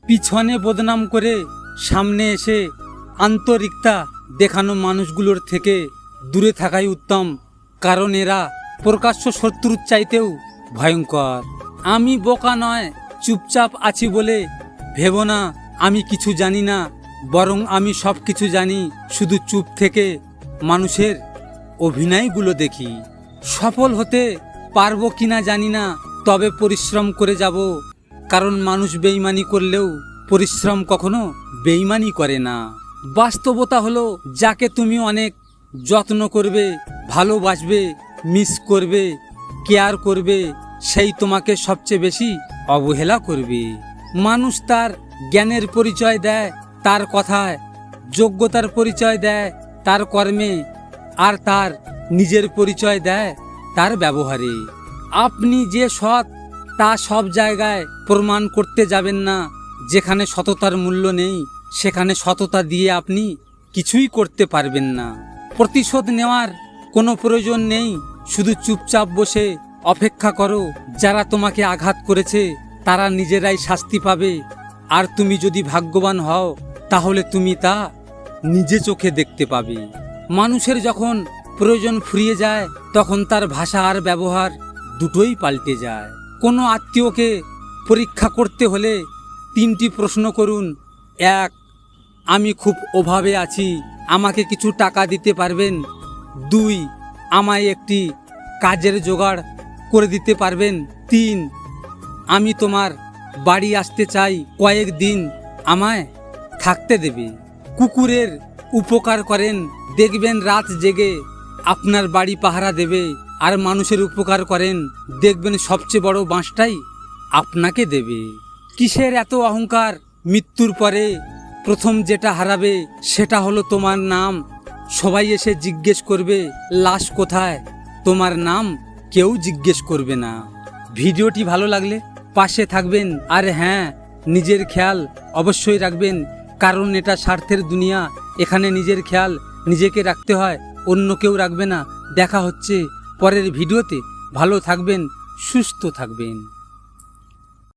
পিছনে বদনাম করে সামনে এসে আন্তরিকতা দেখানো মানুষগুলোর থেকে দূরে থাকাই উত্তম, কারণ এরা প্রকাশ্য শত্রুর চাইতেও ভয়ঙ্কর। আমি বোকা নয়, চুপচাপ আছি বলে ভেবো না আমি কিছু জানি না, বরং আমি সব কিছু জানি, শুধু চুপ থেকে মানুষের অভিনয়গুলো দেখি। সফল হতে পারবো কিনা জানি না, তবে পরিশ্রম করে যাব, কারণ মানুষ বেইমানি করলেও পরিশ্রম কখনো বেইমানি করে না। বাস্তবতা হলো, যাকে তুমি অনেক যত্ন করবে, ভালোবাসবে, মিস করবে, কেয়ার করবে, সেই তোমাকে সবচেয়ে বেশি অবহেলা করবে। মানুষ তার জ্ঞানের পরিচয় দেয় তার কথায়, যোগ্যতার পরিচয় দেয় তার কর্মে, আর তার নিজের পরিচয় দেয় তার ব্যবহারে। আপনি যে সৎ তা সব জায়গায় প্রমাণ করতে যাবেন না। যেখানে সততার মূল্য নেই সেখানে সততা দিয়ে আপনি কিছুই করতে পারবেন না। প্রতিশোধ নেওয়ার কোনো প্রয়োজন নেই, শুধু চুপচাপ বসে অপেক্ষা করো। যারা তোমাকে আঘাত করেছে তারা নিজেরাই শাস্তি পাবে, আর তুমি যদি ভাগ্যবান হও তাহলে তুমি তা নিজে চোখে দেখতে পাবে। মানুষের যখন প্রয়োজন ফুরিয়ে যায় তখন তার ভাষা আর ব্যবহার দুটোই পাল্টে যায়। কোনো আত্মীয়কে পরীক্ষা করতে হলে 3টি প্রশ্ন করুন। 1, আমি খুব অভাবে আছি, আমাকে কিছু টাকা দিতে পারবেন? 2, আমায় একটি কাজের জোগাড় করে দিতে পারবেন? 3, আমি তোমার বাড়ি আসতে চাই, কয়েকদিন আমায় থাকতে দেবে। কুকুরের উপকার করেন, দেখবেন রাত জেগে আপনার বাড়ি পাহারা দেবে, আর মানুষের উপকার করেন, দেখবেন সবচেয়ে বড় বাঁশটাই আপনাকে দেবে। কিসের এত অহংকার? মৃত্যুর পরে প্রথম যেটা হারাবে সেটা হলো তোমার নাম। সবাই এসে জিজ্ঞেস করবে লাশ কোথায়, তোমার নাম কেউ জিজ্ঞেস করবে না। ভিডিওটি ভালো লাগলে পাশে থাকবেন, আর হ্যাঁ, নিজের খেয়াল অবশ্যই রাখবেন, কারণ এটা স্বার্থের দুনিয়া। এখানে নিজের খেয়াল নিজেকে রাখতে হয়, অন্য কেউ রাখবে না। দেখা হচ্ছে পরের ভিডিওতে। ভালো থাকবেন, সুস্থ থাকবেন।